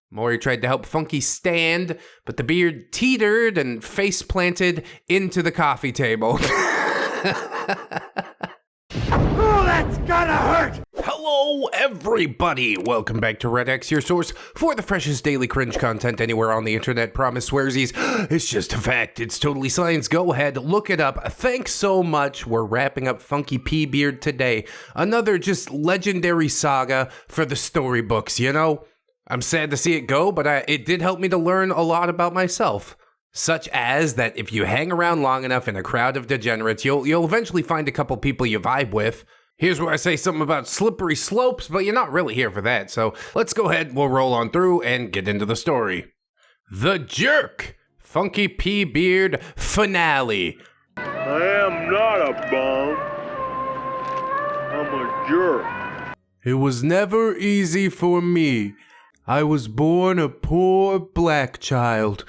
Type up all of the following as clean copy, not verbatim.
Maury tried to help Funky stand, but the beard teetered and face planted into the coffee table. Oh, that's gotta hurt! Hello, everybody! Welcome back to ReddX, your source for the freshest daily cringe content anywhere on the internet. Promise swearsies. It's just a fact. It's totally science. Go ahead, look it up. Thanks so much. We're wrapping up Funky P beard today. Another just legendary saga for the storybooks, you know? I'm sad to see it go, but it did help me to learn a lot about myself. Such as that if you hang around long enough in a crowd of degenerates, you'll eventually find a couple people you vibe with. Here's where I say something about slippery slopes, but you're not really here for that, so let's go ahead, we'll roll on through and get into the story. The Jerk! Funky P Beard Finale. I am not a bum. I'm a jerk. It was never easy for me. I was born a poor black child.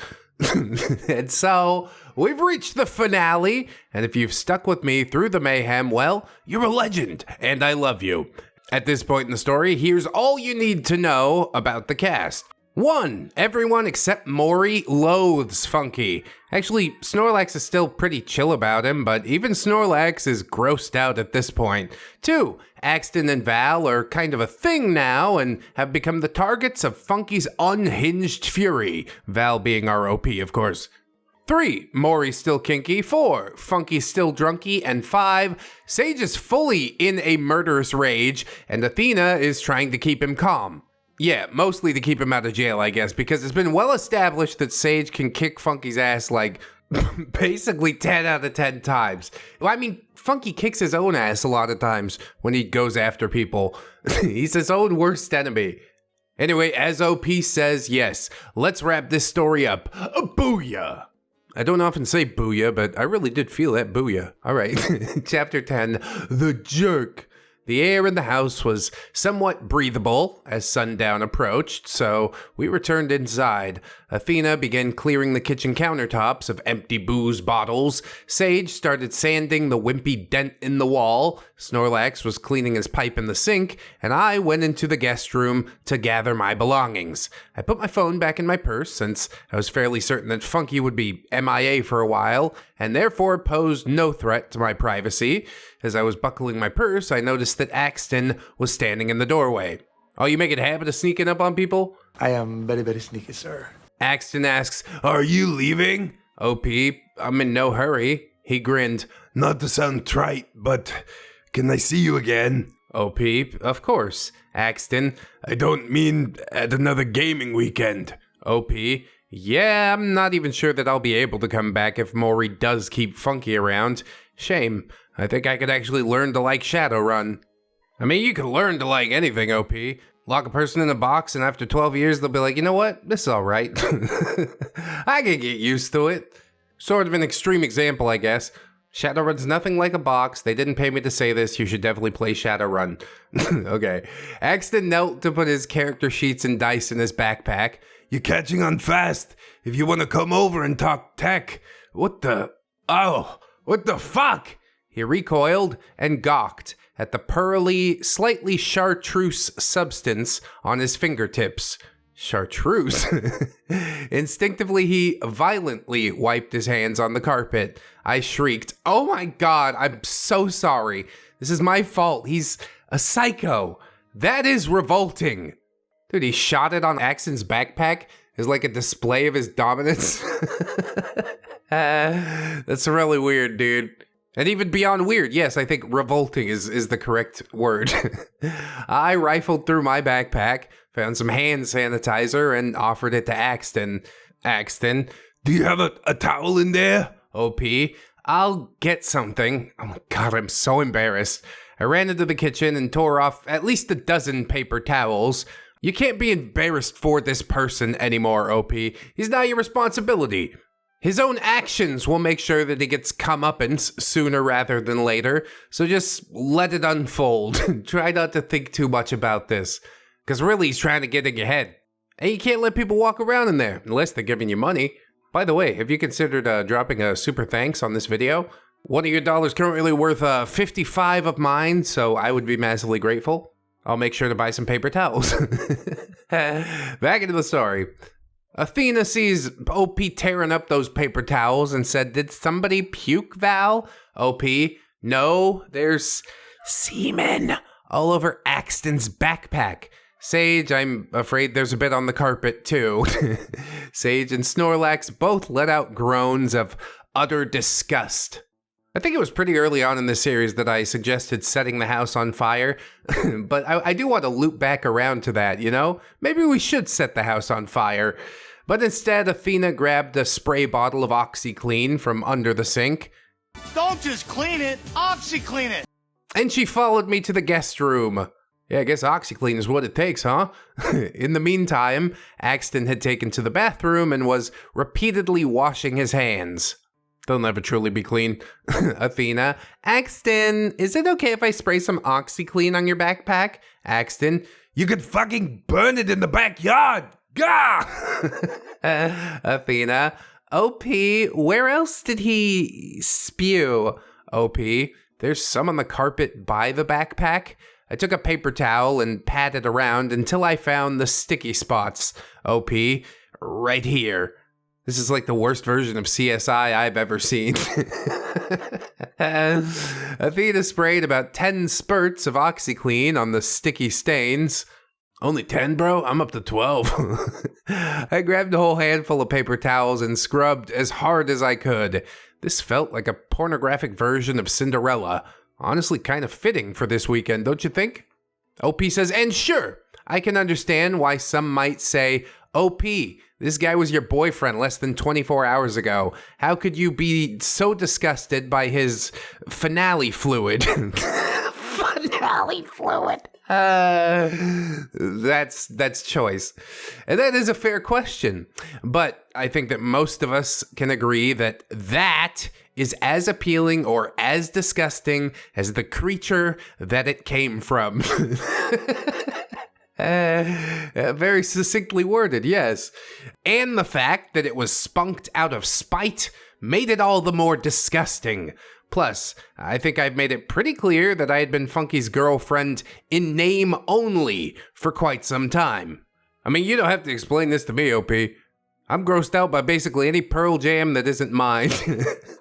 And so, we've reached the finale, and if you've stuck with me through the mayhem, well, you're a legend, and I love you. At this point in the story, here's all you need to know about the cast. 1. Everyone except Maury loathes Funky. Actually, Snorlax is still pretty chill about him, but even Snorlax is grossed out at this point. 2. Axton and Val are kind of a thing now and have become the targets of Funky's unhinged fury, Val being our OP, of course. 3. Maury's still kinky. 4. Funky's still drunky. And 5. Sage is fully in a murderous rage, and Athena is trying to keep him calm. Yeah, mostly to keep him out of jail, I guess, because it's been well established that Sage can kick Funky's ass like basically 10 out of 10 times. Well, I mean, Funky kicks his own ass a lot of times when he goes after people. He's his own worst enemy. Anyway, as OP says, yes, let's wrap this story up. Booyah! I don't often say booyah, but I really did feel that booyah. All right, Chapter 10, The Jerk. The air in the house was somewhat breathable as sundown approached, so we returned inside. Athena began clearing the kitchen countertops of empty booze bottles. Sage started sanding the wimpy dent in the wall. Snorlax was cleaning his pipe in the sink, and I went into the guest room to gather my belongings. I put my phone back in my purse since I was fairly certain that Funky would be MIA for a while, and therefore posed no threat to my privacy. As I was buckling my purse, I noticed that Axton was standing in the doorway. Oh, you make it a habit of sneaking up on people? I am very, very sneaky, sir. Axton asks, "Are you leaving?" OP, "I'm in no hurry." He grinned. "Not to sound trite, but can I see you again?" OP, "Of course." Axton, "I don't mean at another gaming weekend." OP, "Yeah, I'm not even sure that I'll be able to come back if Maury does keep Funky around. Shame. I think I could actually learn to like Shadowrun." I mean, you can learn to like anything, OP. Lock a person in a box, and after 12 years, they'll be like, you know what? This is all right. I can get used to it. Sort of an extreme example, I guess. Shadowrun's nothing like a box. They didn't pay me to say this. You should definitely play Shadowrun. Okay. Axton knelt to put his character sheets and dice in his backpack. "You're catching on fast. If you want to come over and talk tech." "What the? Oh, what the fuck?" He recoiled and gawked at the pearly, slightly chartreuse substance on his fingertips. Chartreuse? Instinctively, he violently wiped his hands on the carpet. I shrieked, "Oh my god, I'm so sorry. This is my fault. He's a psycho. That is revolting." Dude, he shot it on Axton's backpack as like a display of his dominance. That's really weird, dude. And even beyond weird, yes, I think revolting is the correct word. I rifled through my backpack, found some hand sanitizer, and offered it to Axton. Axton, "Do you have a towel in there?" OP, "I'll get something." Oh my god, I'm so embarrassed. I ran into the kitchen and tore off at least a dozen paper towels. You can't be embarrassed for this person anymore, OP. He's not your responsibility. His own actions will make sure that he gets comeuppance sooner rather than later, so just let it unfold. Try not to think too much about this, because really he's trying to get in your head. And you can't let people walk around in there, unless they're giving you money. By the way, have you considered dropping a super thanks on this video? One of your dollars currently worth 55 of mine, so I would be massively grateful. I'll make sure to buy some paper towels. Back into the story. Athena sees OP tearing up those paper towels and said, "Did somebody puke, Val?" OP, "No, there's semen all over Axton's backpack." Sage, "I'm afraid there's a bit on the carpet, too." Sage and Snorlax both let out groans of utter disgust. I think it was pretty early on in the series that I suggested setting the house on fire, but I do want to loop back around to that, you know? Maybe we should set the house on fire. But instead, Athena grabbed a spray bottle of OxyClean from under the sink. Don't just clean it, OxyClean it. And she followed me to the guest room. Yeah, I guess OxyClean is what it takes, huh? In the meantime, Axton had taken to the bathroom and was repeatedly washing his hands. They'll never truly be clean. Athena, "Axton, is it okay if I spray some OxyClean on your backpack?" Axton, You could fucking burn it in the backyard. Gah! Athena, "OP, where else did he spew?" OP, "There's some on the carpet by the backpack. I took a paper towel and patted around until I found the sticky spots." OP, "Right here." This is like the worst version of CSI I've ever seen. Athena sprayed about 10 spurts of OxyClean on the sticky stains. "Only 10, bro? I'm up to 12. I grabbed a whole handful of paper towels and scrubbed as hard as I could. This felt like a pornographic version of Cinderella. Honestly, kind of fitting for this weekend, don't you think? OP says, "And sure, I can understand why some might say, OP, this guy was your boyfriend less than 24 hours ago. How could you be so disgusted by his finale fluid?" Finale fluid. That's choice. And that is a fair question. But I think that most of us can agree that that is as appealing or as disgusting as the creature that it came from. Very succinctly worded, yes. And the fact that it was spunked out of spite made it all the more disgusting. Plus, I think I've made it pretty clear that I had been Funky's girlfriend in name only for quite some time. I mean, you don't have to explain this to me, OP. I'm grossed out by basically any Pearl Jam that isn't mine.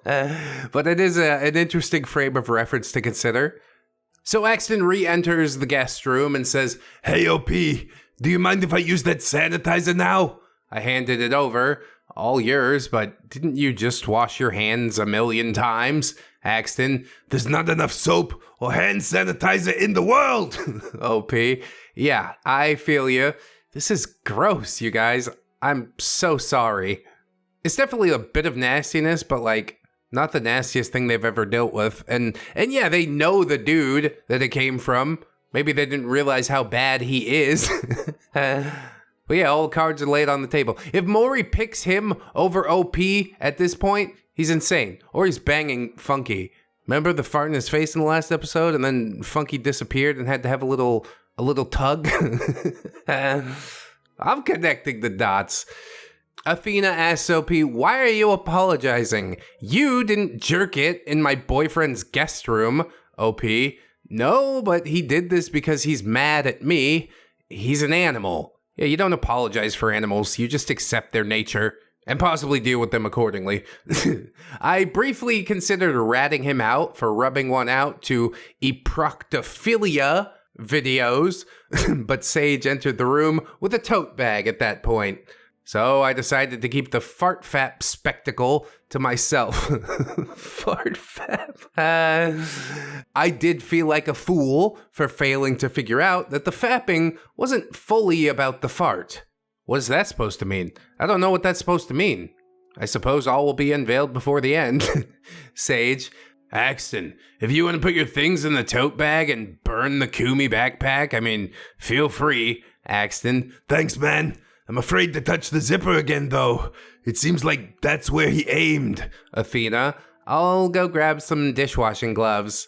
But it is an interesting frame of reference to consider. So Axton re-enters the guest room and says, Hey, OP, do you mind if I use that sanitizer now? I handed it over. All yours, but didn't you just wash your hands 1,000,000 times? Axton, There's not enough soap or hand sanitizer in the world. OP, yeah, I feel you. This is gross, you guys. I'm so sorry. It's definitely a bit of nastiness, but like, not the nastiest thing they've ever dealt with. And yeah, they know the dude that it came from. Maybe they didn't realize how bad he is. But yeah, all cards are laid on the table. If Maury picks him over OP at this point, he's insane. Or he's banging Funky. Remember the fart in his face in the last episode? And then Funky disappeared and had to have a little tug? I'm connecting the dots. Athena asks OP, why are you apologizing? You didn't jerk it in my boyfriend's guest room. OP, no, but he did this because he's mad at me. He's an animal. Yeah, you don't apologize for animals. You just accept their nature and possibly deal with them accordingly. I briefly considered ratting him out for rubbing one out to eproctophilia videos, but Sage entered the room with a tote bag at that point. So I decided to keep the fart fap spectacle to myself. Fart fap. I did feel like a fool for failing to figure out that the fapping wasn't fully about the fart. What is that supposed to mean? I don't know what that's supposed to mean. I suppose all will be unveiled before the end. Sage. Axton, if you want to put your things in the tote bag and burn the Kumi backpack, I mean, feel free. Axton. Thanks, man. I'm afraid to touch the zipper again, though. It seems like that's where he aimed. Athena, I'll go grab some dishwashing gloves.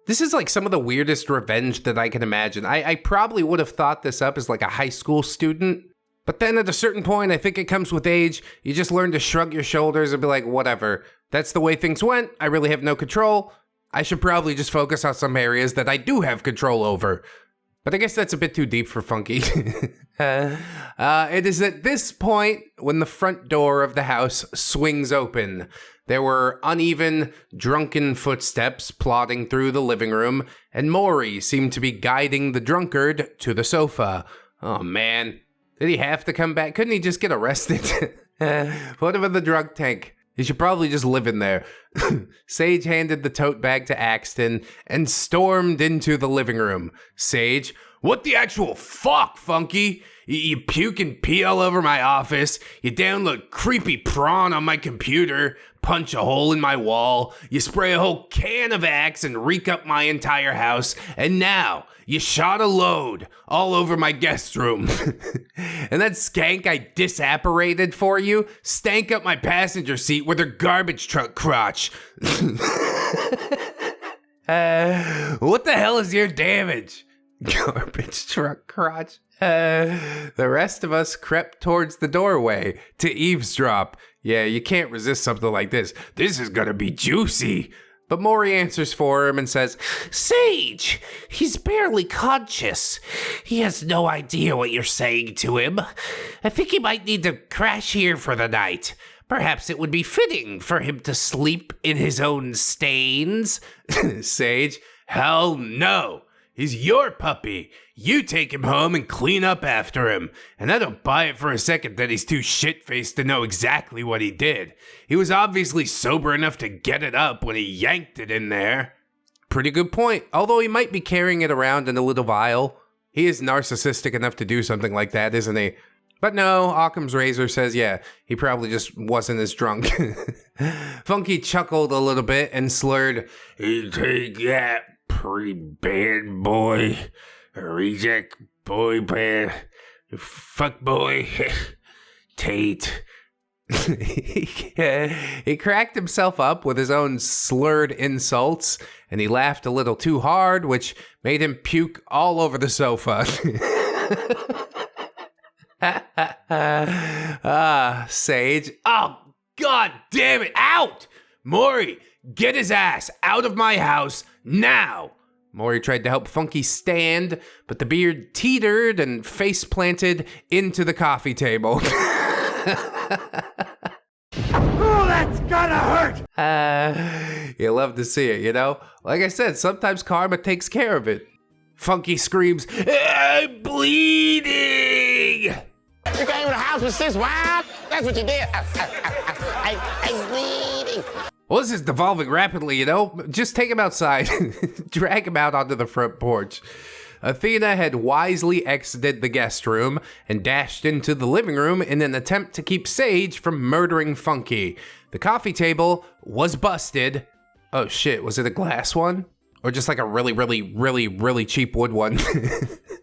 This is like some of the weirdest revenge that I can imagine. I probably would have thought this up as like a high school student, but then at a certain point, I think it comes with age. You just learn to shrug your shoulders and be like, whatever. That's the way things went. I really have no control. I should probably just focus on some areas that I do have control over. But I guess that's a bit too deep for Funky. It is at this point when the front door of the house swings open. There were uneven, drunken footsteps plodding through the living room, and Maury seemed to be guiding the drunkard to the sofa. Oh man, did he have to come back? Couldn't he just get arrested? Put him in the drug tank. He should probably just live in there. Sage handed the tote bag to Axton and stormed into the living room. Sage, what the actual fuck, Funky? You puke and pee all over my office. You download creepy prawn on my computer. Punch a hole in my wall. You spray a whole can of Axe and reek up my entire house. And now you shot a load all over my guest room. And that skank I disapparated for you stank up my passenger seat with her garbage truck crotch. What the hell is your damage? Garbage truck crotch. The rest of us crept towards the doorway to eavesdrop. Yeah, you can't resist something like this. This is gonna be juicy. But Maury answers for him and says, Sage, he's barely conscious. He has no idea what you're saying to him. I think he might need to crash here for the night. Perhaps it would be fitting for him to sleep in his own stains. Sage, hell no. He's your puppy. You take him home and clean up after him. And I don't buy it for a second that he's too shit-faced to know exactly what he did. He was obviously sober enough to get it up when he yanked it in there. Pretty good point. Although he might be carrying it around in a little vial. He is narcissistic enough to do something like that, isn't he? But no, Occam's razor says, yeah, he probably just wasn't as drunk. Funky chuckled a little bit and slurred, "You take that, pre-band boy, reject boy band, fuck boy, Tate." He cracked himself up with his own slurred insults, and he laughed a little too hard, which made him puke all over the sofa. Sage. Oh, god damn it. Out! Maury, get his ass out of my house now! Maury tried to help Funky stand, but the beard teetered and face planted into the coffee table. Oh, that's gonna hurt! You love to see it, you know? Like I said, sometimes karma takes care of it. Funky screams, I'm bleeding! You came to the house with 6 wives? That's what you did. I'm bleeding. Well, this is devolving rapidly, you know? Just take him outside. Drag him out onto the front porch. Athena had wisely exited the guest room and dashed into the living room in an attempt to keep Sage from murdering Funky. The coffee table was busted. Oh shit, was it a glass one? Or just like a really cheap wood one?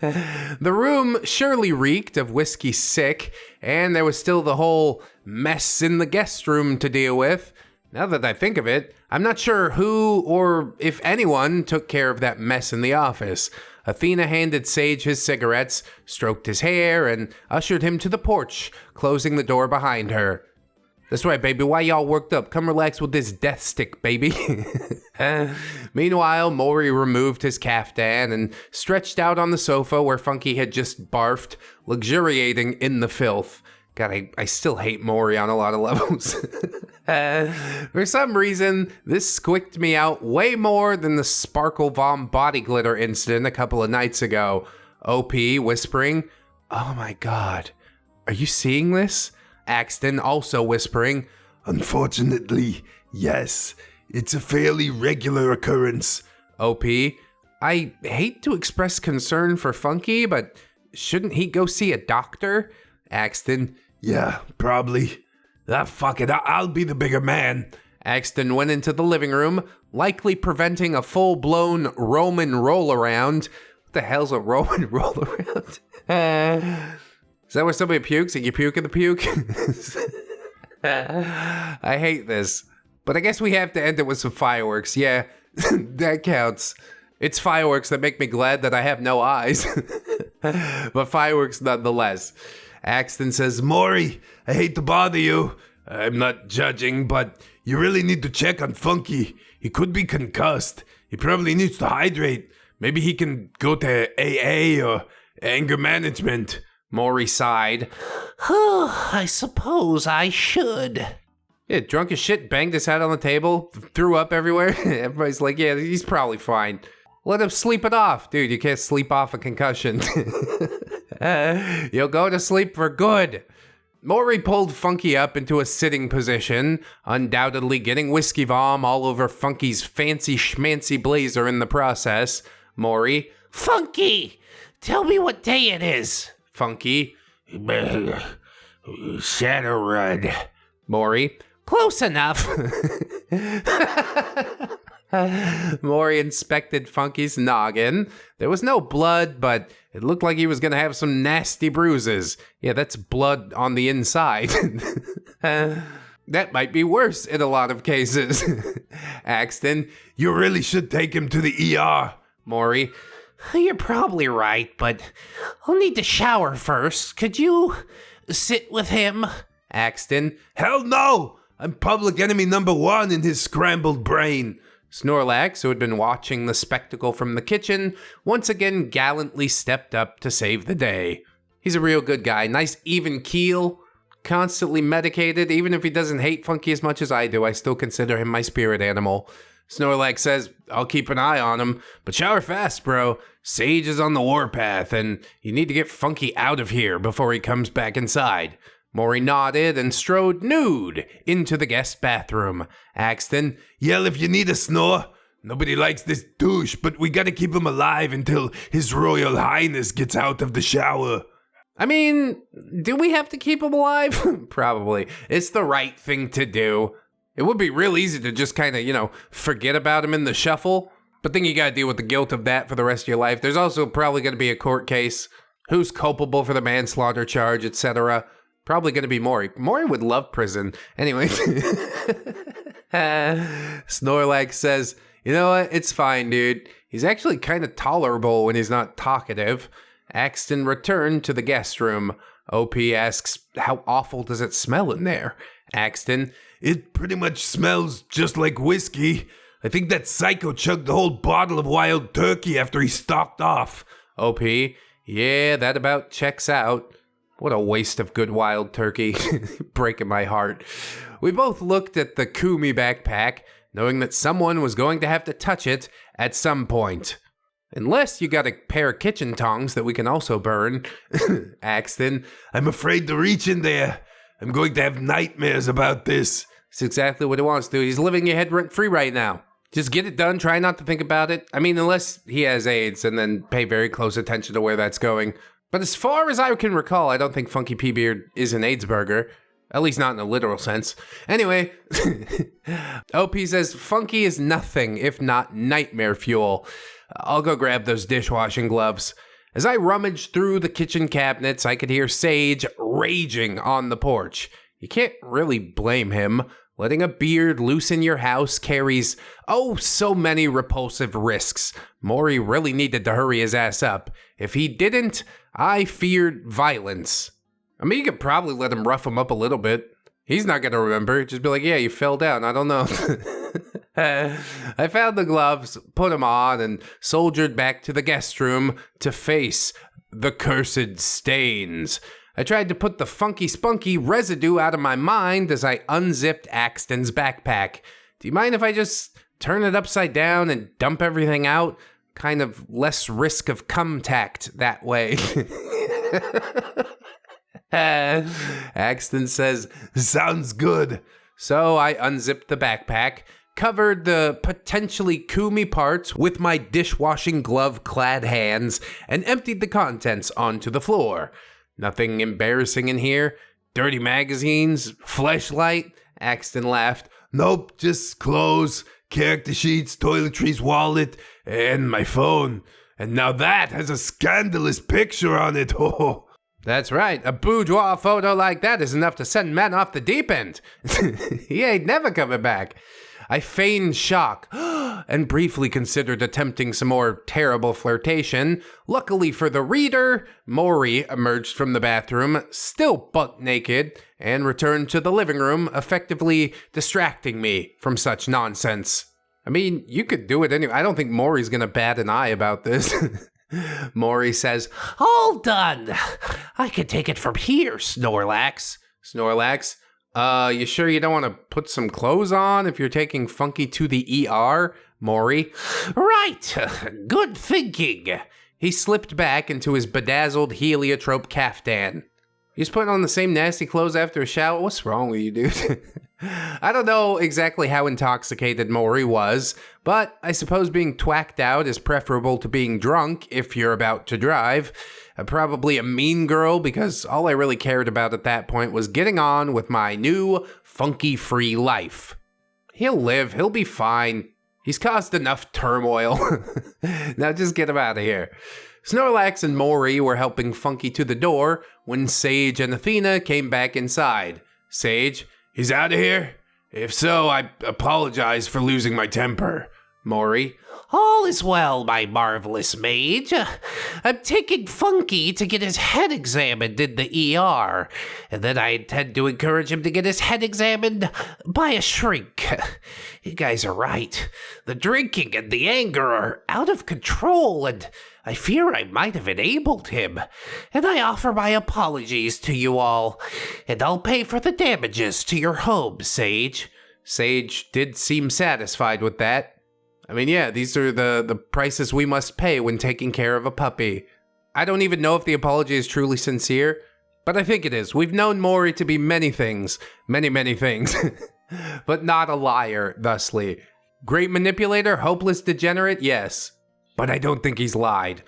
The room surely reeked of whiskey sick, and there was still the whole mess in the guest room to deal with. Now that I think of it, I'm not sure who or if anyone took care of that mess in the office. Athena handed Sage his cigarettes, stroked his hair, and ushered him to the porch, closing the door behind her. That's right, baby. Why y'all worked up? Come relax with this death stick, baby. Meanwhile, Maury removed his caftan and stretched out on the sofa where Funky had just barfed, luxuriating in the filth. God, I still hate Maury on a lot of levels. For some reason, this squicked me out way more than the Sparkle Vom body glitter incident a couple of nights ago. OP whispering, "Oh my god, are you seeing this?" Axton also whispering, Unfortunately, yes. It's a fairly regular occurrence. OP, I hate to express concern for Funky, but shouldn't he go see a doctor? Axton, Yeah, probably. Fuck it, I'll be the bigger man. Axton went into the living room, likely preventing a full-blown Roman roll-around. What the hell's a Roman roll-around? Is that where somebody pukes and you puke in the puke? I hate this. But I guess we have to end it with some fireworks. Yeah, that counts. It's fireworks that make me glad that I have no eyes. But fireworks nonetheless. Axton says, Maury, I hate to bother you. I'm not judging, but you really need to check on Funky. He could be concussed. He probably needs to hydrate. Maybe he can go to AA or anger management. Maury sighed. I suppose I should. Yeah, drunk as shit, banged his head on the table, threw up everywhere. Everybody's like, yeah, he's probably fine. Let him sleep it off. Dude, you can't sleep off a concussion. You'll go to sleep for good. Maury pulled Funky up into a sitting position, undoubtedly getting whiskey vom all over Funky's fancy schmancy blazer in the process. Maury, Funky, tell me what day it is. Funky, Shadowrun. Maury, Close enough. Maury inspected Funky's noggin. There was no blood, but it looked like he was going to have some nasty bruises. Yeah, that's blood on the inside. That might be worse in a lot of cases. Axton, You really should take him to the ER. Maury, You're probably right, but I'll need to shower first. Could you sit with him? Axton, Hell no! I'm public enemy number 1 in his scrambled brain. Snorlax, who had been watching the spectacle from the kitchen, once again gallantly stepped up to save the day. He's a real good guy, nice even keel, constantly medicated. Even if he doesn't hate Funky as much as I do, I still consider him my spirit animal. Snorlax says, I'll keep an eye on him, but shower fast, bro. Sage is on the warpath, and you need to get Funky out of here before he comes back inside. Maury nodded and strode nude into the guest bathroom. Axton, Yell if you need a snore. Nobody likes this douche, but we gotta keep him alive until His Royal Highness gets out of the shower. I mean, do we have to keep him alive? Probably. It's the right thing to do. It would be real easy to just kind of, forget about him in the shuffle. But then you gotta deal with the guilt of that for the rest of your life. There's also probably gonna be a court case. Who's culpable for the manslaughter charge, etc. Probably gonna be Maury. Maury would love prison. Anyway. Snorlax says, you know what? It's fine, dude. He's actually kind of tolerable when he's not talkative. Axton returned to the guest room. OP asks, how awful does it smell in there? Axton, It pretty much smells just like whiskey. I think that psycho chugged the whole bottle of wild turkey after he stalked off. OP, yeah, that about checks out. What a waste of good wild turkey. Breaking my heart. We both looked at the Kumi backpack, knowing that someone was going to have to touch it at some point. Unless you got a pair of kitchen tongs that we can also burn. Axton, I'm afraid to reach in there. I'm going to have nightmares about this. it's exactly what he wants to do. He's living your head rent-free right now. Just get it done. Try not to think about it. I mean, unless he has AIDS, and then pay very close attention to where that's going. But as far as I can recall, I don't think Funky P Beard is an AIDS burger. At least not in a literal sense. Anyway, OP says, Funky is nothing if not nightmare fuel. I'll go grab those dishwashing gloves. As I rummaged through the kitchen cabinets, I could hear Sage raging on the porch. You can't really blame him. Letting a beard loose in your house carries, so many repulsive risks. Maury really needed to hurry his ass up. If he didn't, I feared violence. I mean, you could probably let him rough him up a little bit. He's not going to remember. Just be like, yeah, you fell down. I don't know. I found the gloves, put them on, and soldiered back to the guest room to face the cursed stains. I tried to put the funky spunky residue out of my mind as I unzipped Axton's backpack. Do you mind if I just turn it upside down and dump everything out? Kind of less risk of contact that way. Axton says, Sounds good. So I unzipped the backpack, covered the potentially Kumi parts with my dishwashing glove-clad hands, and emptied the contents onto the floor. Nothing embarrassing in here. Dirty magazines, fleshlight. Axton laughed. Nope, just clothes, character sheets, toiletries, wallet, and my phone. And now that has a scandalous picture on it. Oh. That's right. A boudoir photo like that is enough to send men off the deep end. He ain't never coming back. I feigned shock and briefly considered attempting some more terrible flirtation. Luckily for the reader, Maury emerged from the bathroom, still butt naked, and returned to the living room, effectively distracting me from such nonsense. I mean, you could do it anyway. I don't think Maury's gonna bat an eye about this. Maury says, All done. I can take it from here, Snorlax. Snorlax, you sure you don't want to put some clothes on if you're taking Funky to the ER? Maury. Right. Good thinking. He slipped back into his bedazzled heliotrope caftan. He's putting on the same nasty clothes after a shower? What's wrong with you, dude? I don't know exactly how intoxicated Maury was, but I suppose being twacked out is preferable to being drunk if you're about to drive. Probably a mean girl, because all I really cared about at that point was getting on with my new funky-free life. He'll live. He'll be fine. He's caused enough turmoil. Now just get him out of here. Snorlax and Maury were helping Funky to the door when Sage and Athena came back inside. Sage, He's out of here? If so, I apologize for losing my temper. Maury, All is well, my marvelous mage. I'm taking Funky to get his head examined in the ER, and then I intend to encourage him to get his head examined by a shrink. You guys are right. The drinking and the anger are out of control, and I fear I might have enabled him. And I offer my apologies to you all, and I'll pay for the damages to your home, Sage. Sage did seem satisfied with that. I mean, yeah, these are the prices we must pay when taking care of a puppy. I don't even know if the apology is truly sincere, but I think it is. We've known Maury to be many things, many things, but not a liar, thusly. Great manipulator, hopeless degenerate, yes, but I don't think he's lied.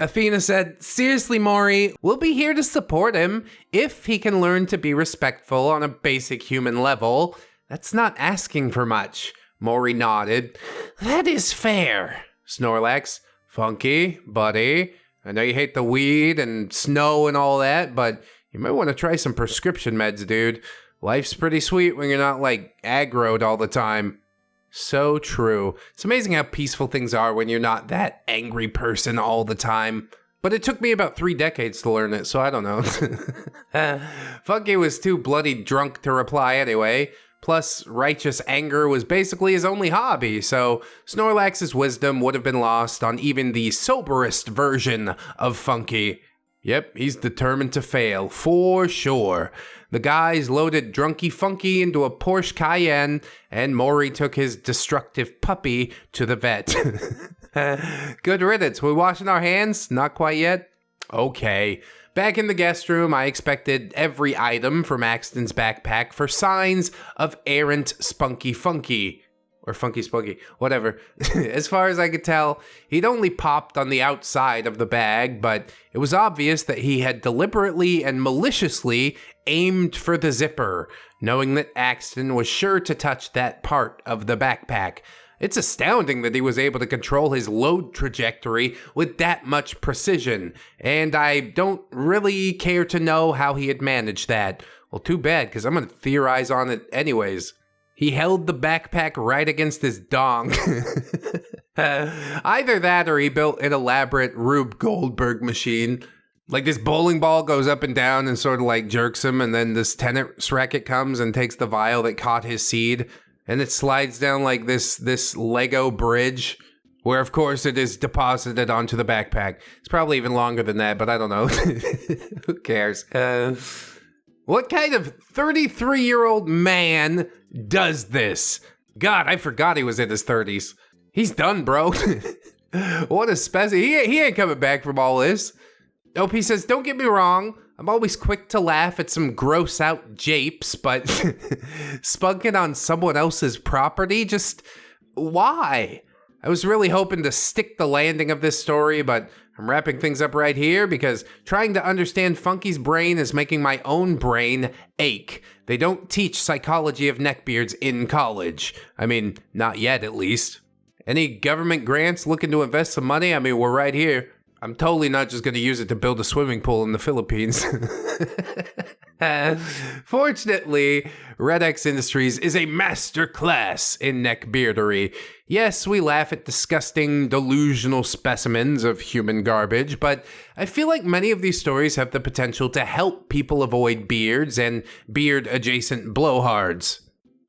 Athena said, seriously, Maury, we'll be here to support him if he can learn to be respectful on a basic human level. That's not asking for much. Maury nodded. That is fair. Snorlax, Funky, buddy, I know you hate the weed and snow and all that, but you might want to try some prescription meds, dude. Life's pretty sweet when you're not, like, aggroed all the time. So true. It's amazing how peaceful things are when you're not that angry person all the time. But it took me about 3 decades to learn it, so I don't know. Funky was too bloody drunk to reply anyway. Plus, righteous anger was basically his only hobby, so Snorlax's wisdom would have been lost on even the soberest version of Funky. Yep, he's determined to fail, for sure. The guys loaded Drunky Funky into a Porsche Cayenne, and Maury took his destructive puppy to the vet. Good riddance. We washing our hands? Not quite yet? Okay. Back in the guest room, I expected every item from Axton's backpack for signs of errant Spunky Funky. Or Funky Spunky, whatever. As far as I could tell, he'd only popped on the outside of the bag, but it was obvious that he had deliberately and maliciously aimed for the zipper, knowing that Axton was sure to touch that part of the backpack. It's astounding that he was able to control his load trajectory with that much precision, and I don't really care to know how he had managed that. Well, too bad, because I'm going to theorize on it anyways. He held the backpack right against his dong. Either that or he built an elaborate Rube Goldberg machine. Like this bowling ball goes up and down and sort of like jerks him, and then this tennis racket comes and takes the vial that caught his seed, and it slides down like this Lego bridge, where of course it is deposited onto the backpack. It's probably even longer than that, but I don't know. Who cares? What kind of 33-year-old man does this? God, I forgot he was in his 30s. He's done, bro. What a specie. He ain't coming back from all this. OP says, don't get me wrong. I'm always quick to laugh at some gross out japes, but spunking on someone else's property? Just why? I was really hoping to stick the landing of this story, but I'm wrapping things up right here because trying to understand Funky's brain is making my own brain ache. They don't teach psychology of neckbeards in college. I mean, not yet at least. Any government grants looking to invest some money? I mean, we're right here. I'm totally not just going to use it to build a swimming pool in the Philippines. Fortunately, ReddX Industries is a master class in neckbeardery. Yes, we laugh at disgusting, delusional specimens of human garbage, but I feel like many of these stories have the potential to help people avoid beards and beard-adjacent blowhards.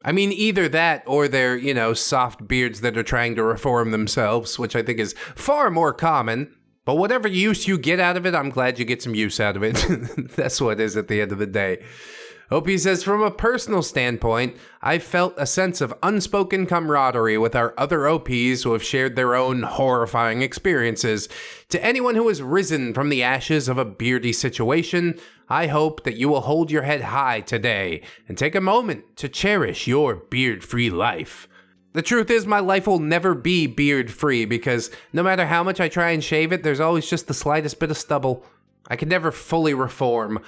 I mean, either that or they're, soft beards that are trying to reform themselves, which I think is far more common. But whatever use you get out of it, I'm glad you get some use out of it. That's what it is at the end of the day. OP says, from a personal standpoint, I felt a sense of unspoken camaraderie with our other OPs who have shared their own horrifying experiences. To anyone who has risen from the ashes of a beardy situation, I hope that you will hold your head high today and take a moment to cherish your beard-free life. The truth is, my life will never be beard-free because no matter how much I try and shave it, there's always just the slightest bit of stubble. I can never fully reform.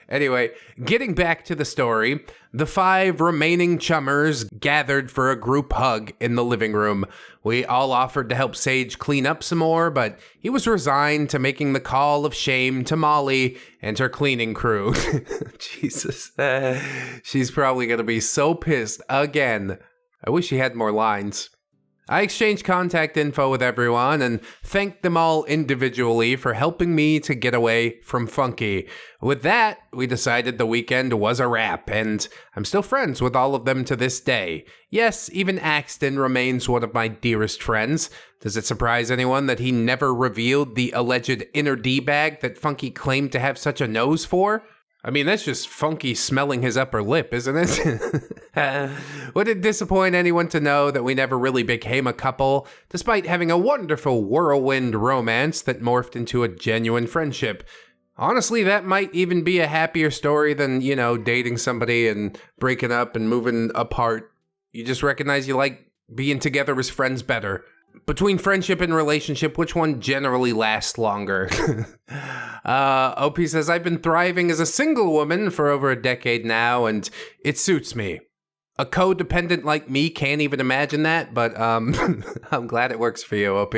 Anyway, getting back to the story, the 5 remaining chummers gathered for a group hug in the living room. We all offered to help Sage clean up some more, but he was resigned to making the call of shame to Molly and her cleaning crew. Jesus. She's probably going to be so pissed again. I wish he had more lines. I exchanged contact info with everyone and thanked them all individually for helping me to get away from Funky. With that, we decided the weekend was a wrap, and I'm still friends with all of them to this day. Yes, even Axton remains one of my dearest friends. Does it surprise anyone that he never revealed the alleged inner D-bag that Funky claimed to have such a nose for? I mean, that's just Funky smelling his upper lip, isn't it? Would it disappoint anyone to know that we never really became a couple, despite having a wonderful whirlwind romance that morphed into a genuine friendship? Honestly, that might even be a happier story than, dating somebody and breaking up and moving apart. You just recognize you like being together as friends better. Between friendship and relationship, which one generally lasts longer? OP says, I've been thriving as a single woman for over a decade now, and it suits me. A codependent like me can't even imagine that, but I'm glad it works for you, OP.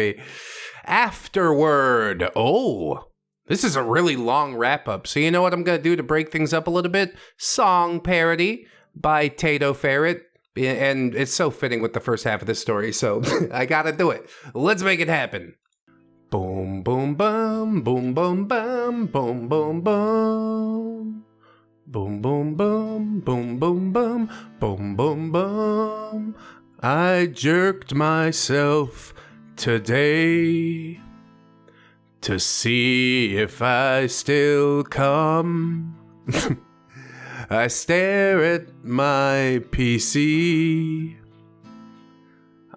Afterward. Oh, this is a really long wrap-up, so you know what I'm going to do to break things up a little bit? Song parody by Tato Ferret. And it's so fitting with the first half of this story, so I gotta do it. Let's make it happen. Boom, boom, bum, boom, boom, bum, boom, boom, bum. Boom, boom, bum, boom, boom, bum, boom, boom, bum. I jerked myself today to see if I still come. I stare at my PC.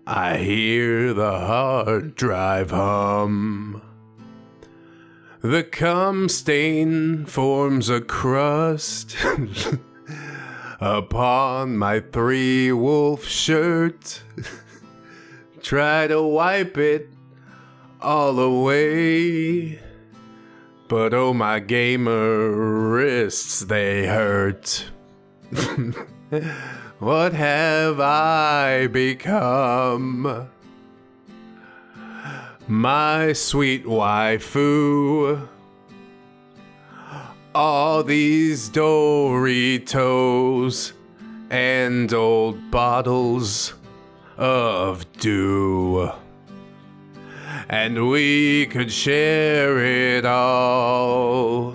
I hear the hard drive hum. The cum stain forms a crust upon my 3-wolf shirt. Try to wipe it all away. But oh, my gamer wrists, they hurt. What have I become? My sweet waifu. All these Doritos and old bottles of dew. And we could share it all.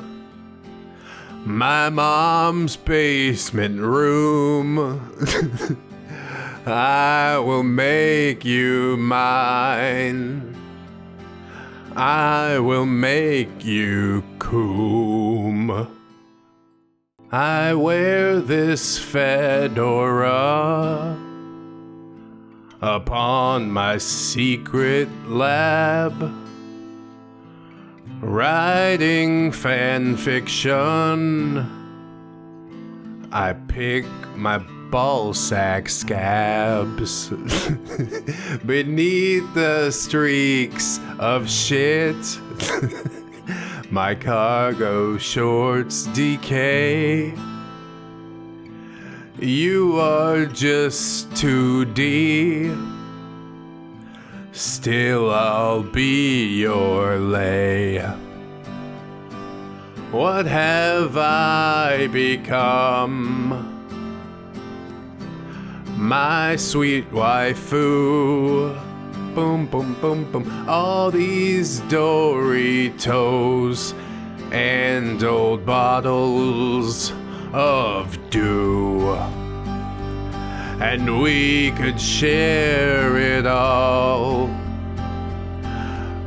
My mom's basement room. I will make you mine. I will make you coom. I wear this fedora upon my secret lab, writing fan fiction. I pick my ballsack scabs beneath the streaks of shit. My cargo shorts decay. You are just 2D. Still I'll be your lay. What have I become? My sweet waifu. Boom, boom, boom, boom. All these Doritos and old bottles of dew. and we could share it all.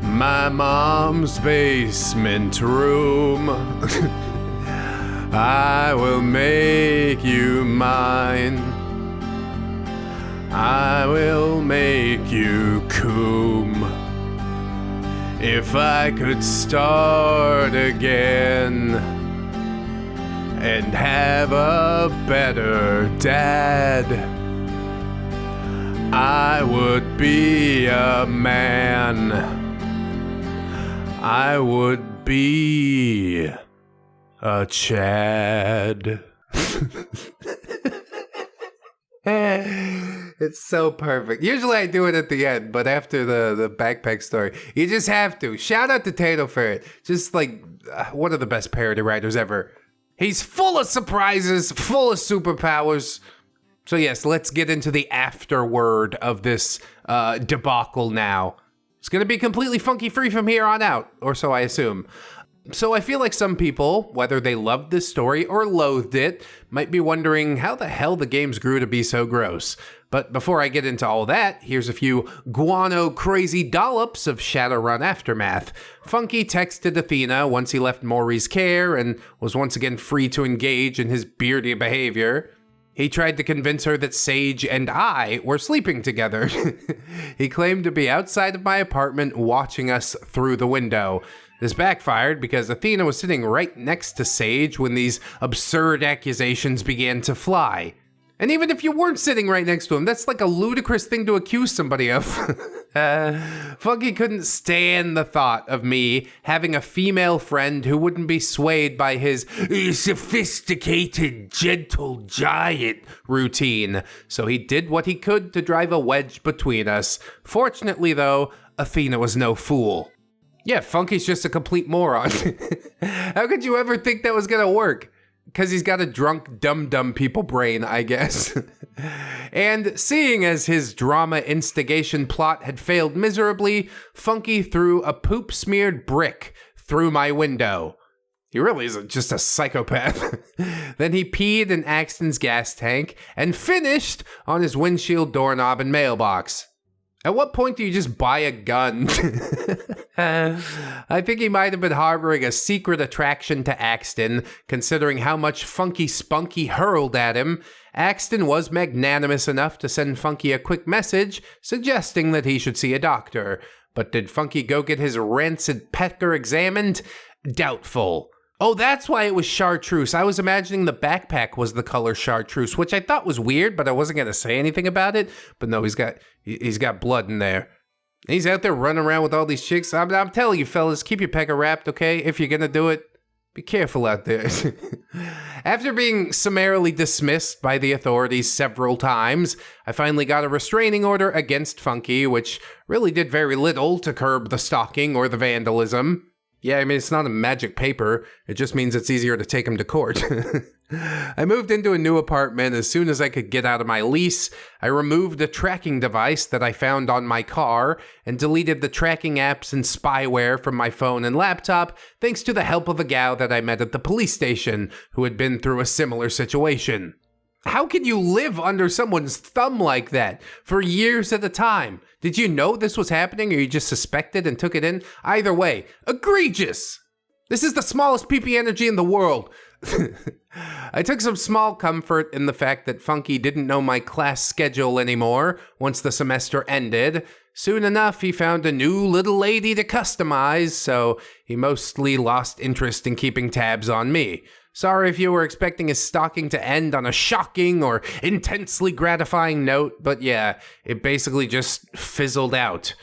My mom's basement room. I will make you mine. I will make you coom. If I could start again and have a better dad, I would be a man. I would be a Chad. It's so perfect. Usually I do it at the end, but after the backpack story, you just have to. Shout out to Tato Ferret. Just like one of the best parody writers ever. He's full of surprises, full of superpowers. So yes, let's get into the afterword of this debacle now. It's going to be completely funky free from here on out, or so I assume. So I feel like some people, whether they loved this story or loathed it, might be wondering how the hell the games grew to be so gross. But before I get into all that, here's a few guano crazy dollops of Shadowrun aftermath. Funky texted Athena once he left Maury's care and was once again free to engage in his beardy behavior. He tried to convince her that Sage and I were sleeping together. He claimed to be outside of my apartment watching us through the window. This backfired because Athena was sitting right next to Sage when these absurd accusations began to fly. And even if you weren't sitting right next to him, that's like a ludicrous thing to accuse somebody of. Funky couldn't stand the thought of me having a female friend who wouldn't be swayed by his sophisticated, gentle giant routine. So he did what he could to drive a wedge between us. Fortunately, though, Athena was no fool. Yeah, Funky's just a complete moron. How could you ever think that was gonna work? Because he's got a drunk, dumb people brain, I guess. And seeing as his drama instigation plot had failed miserably, Funky threw a poop-smeared brick through my window. He really is just a psychopath. Then he peed in Axton's gas tank and finished on his windshield doorknob and mailbox. At what point do you just buy a gun? I think he might have been harboring a secret attraction to Axton, considering how much Funky Spunky hurled at him. Axton was magnanimous enough to send Funky a quick message suggesting that he should see a doctor. But did Funky go get his rancid pecker examined? Doubtful. Oh, that's why it was chartreuse. I was imagining the backpack was the color chartreuse, which I thought was weird, but I wasn't going to say anything about it. But no, he's got blood in there. He's out there running around with all these chicks. I'm telling you, fellas, keep your pecker wrapped, okay? If you're going to do it, be careful out there. After being summarily dismissed by the authorities several times, I finally got a restraining order against Funky, which really did very little to curb the stalking or the vandalism. Yeah, I mean, it's not a magic paper. It just means it's easier to take him to court. I moved into a new apartment as soon as I could get out of my lease. I removed a tracking device that I found on my car and deleted the tracking apps and spyware from my phone and laptop, thanks to the help of a gal that I met at the police station who had been through a similar situation. How can you live under someone's thumb like that for years at a time? Did you know this was happening or you just suspected and took it in? Either way, egregious! This is the smallest PP energy in the world. I took some small comfort in the fact that Funky didn't know my class schedule anymore once the semester ended. Soon enough, he found a new little lady to customize, so he mostly lost interest in keeping tabs on me. Sorry if you were expecting his stalking to end on a shocking or intensely gratifying note, but yeah, it basically just fizzled out.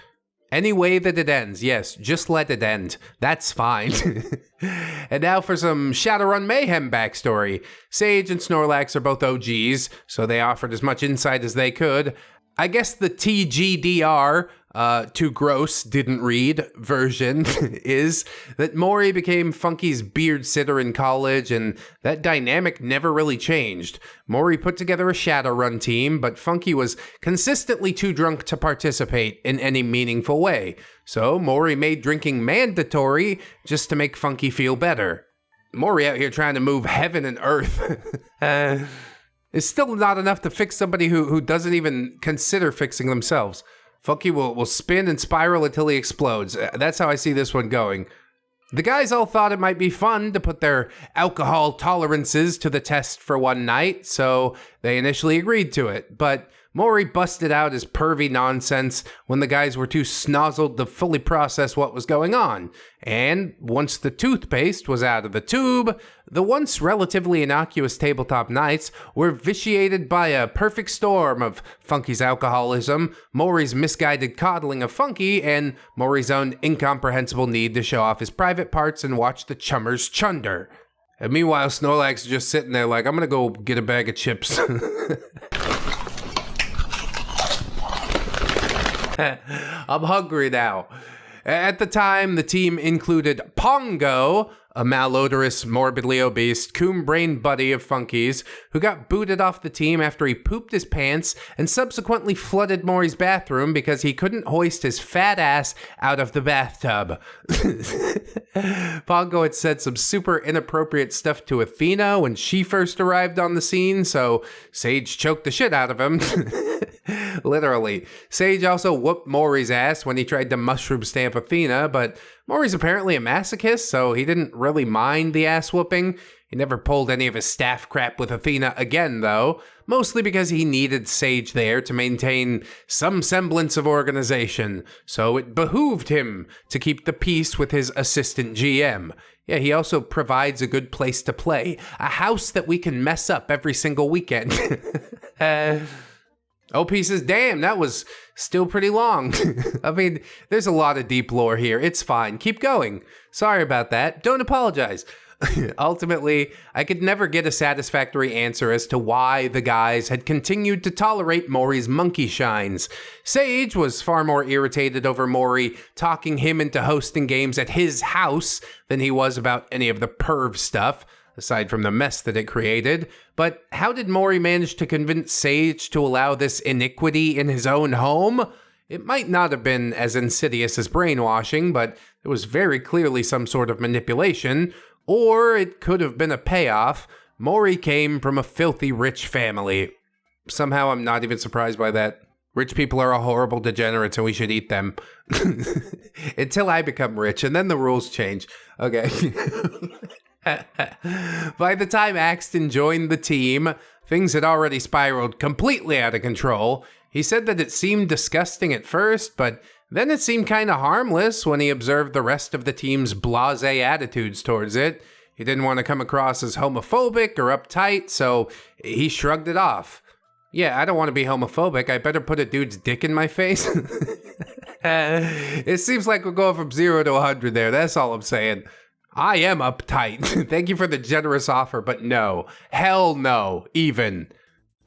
Any way that it ends, yes, just let it end. That's fine. And now for some Shadowrun Mayhem backstory. Sage and Snorlax are both OGs, so they offered as much insight as they could. I guess the TGDR, too gross, didn't read version is that Maury became Funky's beard sitter in college, and that dynamic never really changed. Maury put together a Shadowrun team, but Funky was consistently too drunk to participate in any meaningful way. So Maury made drinking mandatory just to make Funky feel better. Maury out here trying to move heaven and earth. is still not enough to fix somebody who doesn't even consider fixing themselves. Funky will spin and spiral until he explodes. That's how I see this one going. The guys all thought it might be fun to put their alcohol tolerances to the test for one night, so they initially agreed to it. But Maury busted out his pervy nonsense when the guys were too snozzled to fully process what was going on. And once the toothpaste was out of the tube, the once relatively innocuous tabletop nights were vitiated by a perfect storm of Funky's alcoholism, Maury's misguided coddling of Funky, and Maury's own incomprehensible need to show off his private parts and watch the chummers chunder. And meanwhile, Snorlax is just sitting there like, I'm gonna go get a bag of chips. I'm hungry now. At the time, the team included Pongo, a malodorous, morbidly obese, coon-brained buddy of Funky's, who got booted off the team after he pooped his pants and subsequently flooded Maury's bathroom because he couldn't hoist his fat ass out of the bathtub. Pongo had said some super inappropriate stuff to Athena when she first arrived on the scene, so Sage choked the shit out of him. Literally. Sage also whooped Maury's ass when he tried to mushroom stamp Athena, but Maury's apparently a masochist, so he didn't really mind the ass whooping. He never pulled any of his staff crap with Athena again, though, mostly because he needed Sage there to maintain some semblance of organization, so it behooved him to keep the peace with his assistant GM. Yeah, he also provides a good place to play, a house that we can mess up every single weekend. OP says, damn, that was still pretty long. I mean, there's a lot of deep lore here. It's fine. Keep going. Sorry about that. Don't apologize. Ultimately, I could never get a satisfactory answer as to why the guys had continued to tolerate Maury's monkey shines. Sage was far more irritated over Maury talking him into hosting games at his house than he was about any of the perv stuff, aside from the mess that it created. But how did Maury manage to convince Sage to allow this iniquity in his own home? It might not have been as insidious as brainwashing, but it was very clearly some sort of manipulation, or it could have been a payoff. Maury came from a filthy rich family. Somehow I'm not even surprised by that. Rich people are a horrible degenerates and we should eat them. Until I become rich, and then the rules change. Okay. By the time Axton joined the team, things had already spiraled completely out of control. He said that it seemed disgusting at first, but then it seemed kind of harmless when he observed the rest of the team's blasé attitudes towards it. He didn't want to come across as homophobic or uptight, so he shrugged it off. Yeah, I don't want to be homophobic. I better put a dude's dick in my face. It seems like we're going from 0 to 100 there. That's all I'm saying. I am uptight. Thank you for the generous offer, but no. Hell no, even.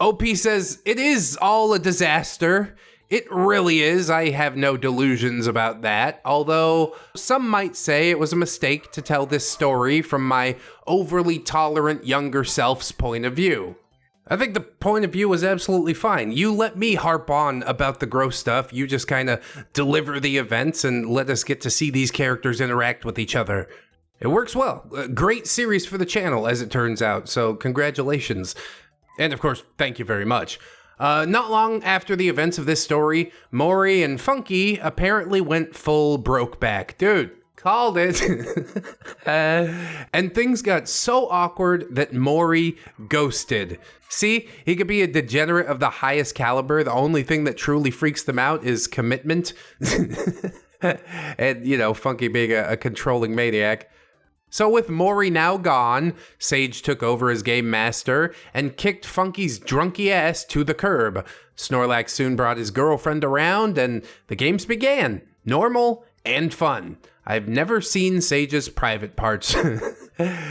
OP says, it is all a disaster. It really is. I have no delusions about that. Although some might say it was a mistake to tell this story from my overly tolerant younger self's point of view. I think the point of view was absolutely fine. You let me harp on about the gross stuff. You just kind of deliver the events and let us get to see these characters interact with each other. It works well. A great series for the channel, as it turns out, so congratulations. And of course, thank you very much. Not long after the events of this story, Maury and Funky apparently went full Brokeback. Dude, called it. And things got so awkward that Maury ghosted. See, he could be a degenerate of the highest caliber. The only thing that truly freaks them out is commitment. And, you know, Funky being a controlling maniac. So with Maury now gone, Sage took over as game master and kicked Funky's drunky ass to the curb. Snorlax soon brought his girlfriend around and the games began. Normal and fun. I've never seen Sage's private parts.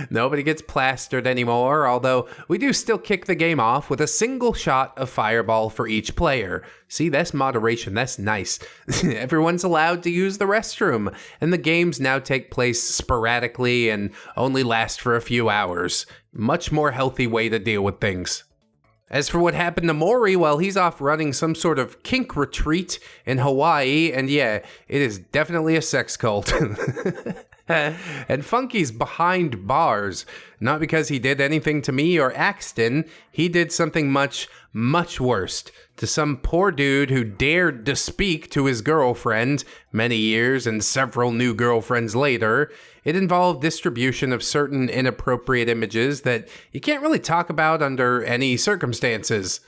Nobody gets plastered anymore, although we do still kick the game off with a single shot of Fireball for each player. See, that's moderation, that's nice. Everyone's allowed to use the restroom, and the games now take place sporadically and only last for a few hours. Much more healthy way to deal with things. As for what happened to Maury, well, he's off running some sort of kink retreat in Hawaii, and yeah, it is definitely a sex cult. And Funky's behind bars, not because he did anything to me or Axton. He did something much, much worse to some poor dude who dared to speak to his girlfriend many years and several new girlfriends later. It involved distribution of certain inappropriate images that you can't really talk about under any circumstances.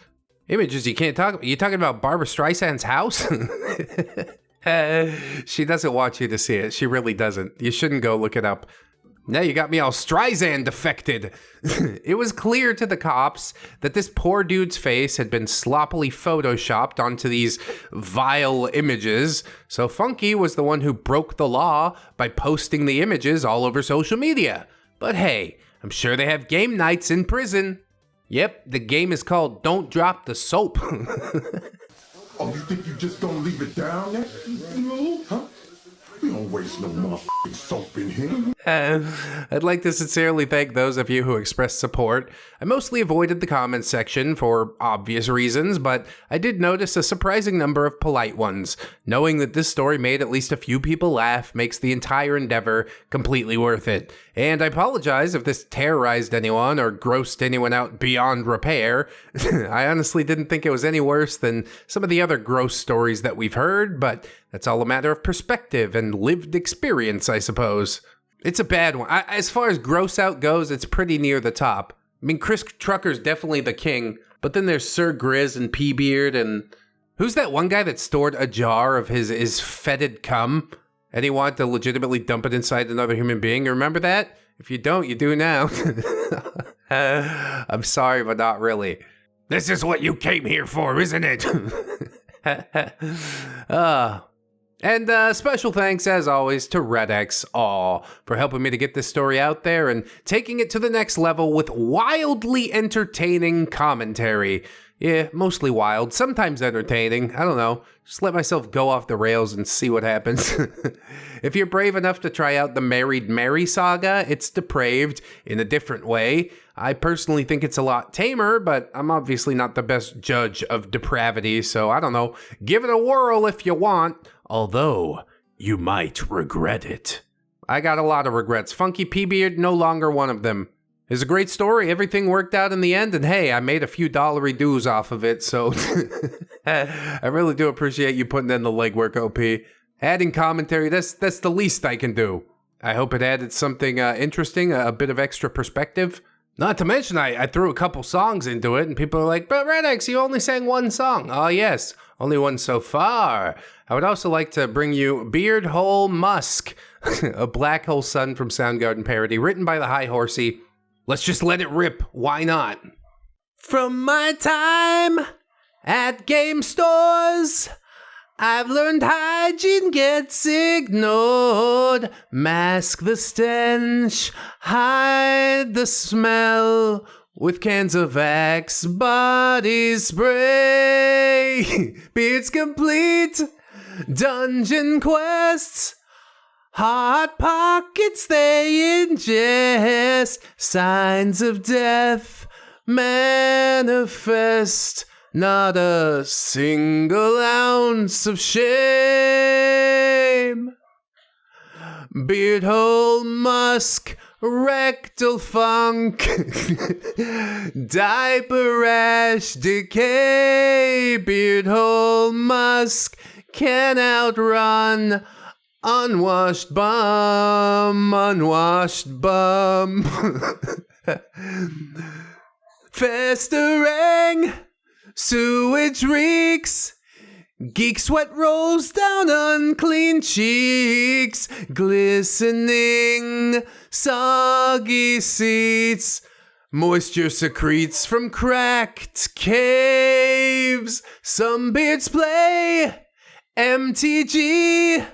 Images you can't talk about? You talking about Barbra Streisand's house? She doesn't want you to see it. She really doesn't. You shouldn't go look it up. Now you got me all Streisand affected. It was clear to the cops that this poor dude's face had been sloppily photoshopped onto these vile images. So Funky was the one who broke the law by posting the images all over social media. But hey, I'm sure they have game nights in prison. Yep, the game is called Don't Drop the Soap. Oh, you think you just gonna leave it down there? No. Huh? We don't waste no motherfucking soap in here. I'd like to sincerely thank those of you who expressed support. I mostly avoided the comments section for obvious reasons, but I did notice a surprising number of polite ones. Knowing that this story made at least a few people laugh makes the entire endeavor completely worth it. And I apologize if this terrorized anyone or grossed anyone out beyond repair. I honestly didn't think it was any worse than some of the other gross stories that we've heard, but that's all a matter of perspective and lived experience, I suppose. It's a bad one. As far as gross out goes, it's pretty near the top. I mean, Chris Trucker's definitely the king, but then there's Sir Grizz and P-Beard, and who's that one guy that stored a jar of his fetid cum, and he wanted to legitimately dump it inside another human being? You remember that? If you don't, you do now. I'm sorry, but not really. This is what you came here for, isn't it? And special thanks, as always, to ReddX for helping me to get this story out there and taking it to the next level with wildly entertaining commentary. Yeah, mostly wild, sometimes entertaining. I don't know. Just let myself go off the rails and see what happens. If you're brave enough to try out the Married Mary saga, it's depraved in a different way. I personally think it's a lot tamer, but I'm obviously not the best judge of depravity, so I don't know. Give it a whirl if you want, although you might regret it. I got a lot of regrets. Funky P-Beard, no longer one of them. It's a great story. Everything worked out in the end, and hey, I made a few dollary dues off of it, so I really do appreciate you putting in the legwork, OP. Adding commentary, that's the least I can do. I hope it added something interesting, a bit of extra perspective. Not to mention, I threw a couple songs into it, and people are like, but ReddX, you only sang one song. Oh yes, only one so far. I would also like to bring you Beard Hole Musk, a Black Hole Sun from Soundgarden parody, written by the High Horsey. Let's just let it rip. Why not? From my time at game stores, I've learned hygiene gets ignored. Mask the stench, hide the smell with cans of Axe body spray. Beards complete, dungeon quests. Hot pockets they ingest, signs of death manifest, not a single ounce of shame. Beard hole musk, rectal funk, diaper rash decay. Beard hole musk can outrun unwashed bum, festering, sewage reeks, geek sweat rolls down unclean cheeks, glistening, soggy seats, moisture secretes from cracked caves, some beards play MTG,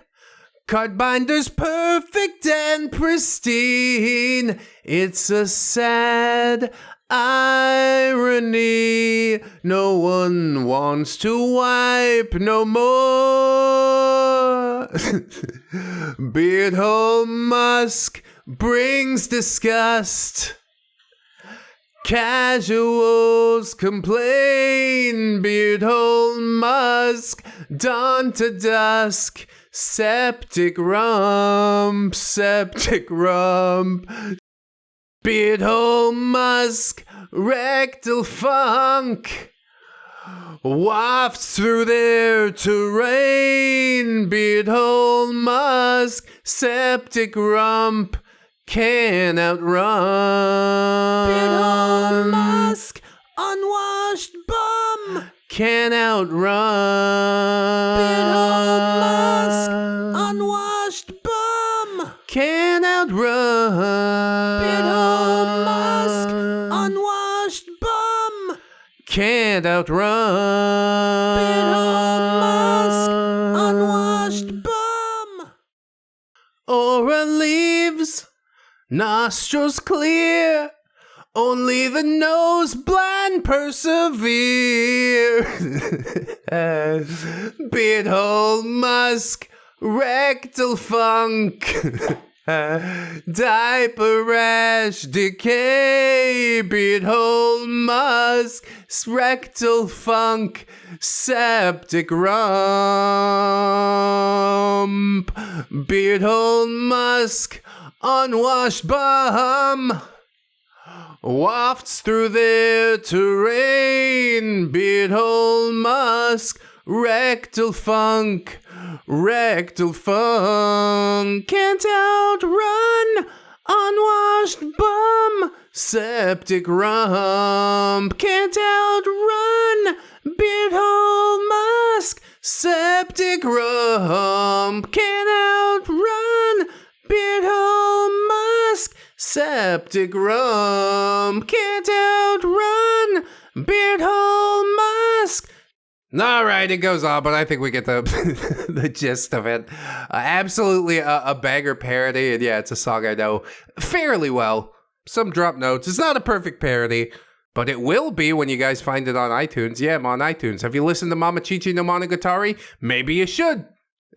card binders perfect and pristine. It's a sad irony. No one wants to wipe no more. Beard hole musk brings disgust. Casuals complain. Beard hole musk dawn to dusk. septic rump, beard hole musk, rectal funk. Wafts through their terrain, beard hole musk, septic rump, can outrun. Beard hole musk, unwashed bum, can outrun. Beard hole musk, unwashed bum, can outrun. Beard hole musk, unwashed bum, can't outrun. Beard hole musk, unwashed bum. Aura leaves, nostrils clear, only the nose blind persevere. Beard hole musk, rectal funk, diaper rash decay, beard hole musk, rectal funk, septic rump, beard hole musk, unwashed bum. Wafts through their terrain, beard hole musk, rectal funk, can't outrun, unwashed bum, septic rump, can't outrun, beard hole musk, septic rump, can't outrun, beard hole musk, septic rump, can't outrun, beard hole musk. All right, it goes on, but I think we get the the gist of it. Absolutely a banger parody, and yeah, it's a song I know fairly well. Some drop notes. It's not a perfect parody, but it will be when you guys find it on iTunes. Yeah, I'm on iTunes. Have you listened to Mama Chichi no Monogatari? Maybe you should.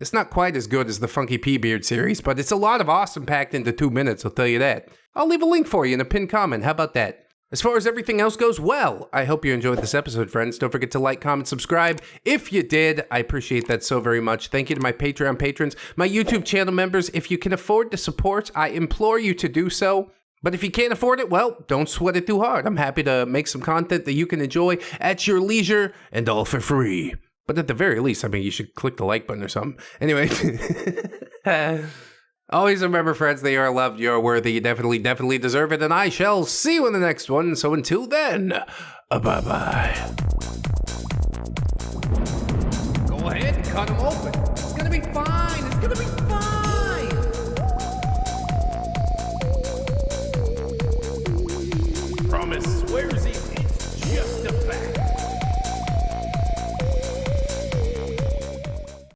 It's not quite as good as the Funky P Beard series, but it's a lot of awesome packed into 2 minutes, I'll tell you that. I'll leave a link for you in a pinned comment. How about that? As far as everything else goes, well, I hope you enjoyed this episode, friends. Don't forget to like, comment, subscribe. If you did, I appreciate that so very much. Thank you to my Patreon patrons, my YouTube channel members. If you can afford to support, I implore you to do so. But if you can't afford it, well, don't sweat it too hard. I'm happy to make some content that you can enjoy at your leisure and all for free. But at the very least, I mean, you should click the like button or something. Anyway. Always remember, friends, that you are loved, you are worthy, you definitely deserve it, and I shall see you in the next one. So until then, bye-bye. Go ahead, cut them open. It's gonna be fine. It's gonna be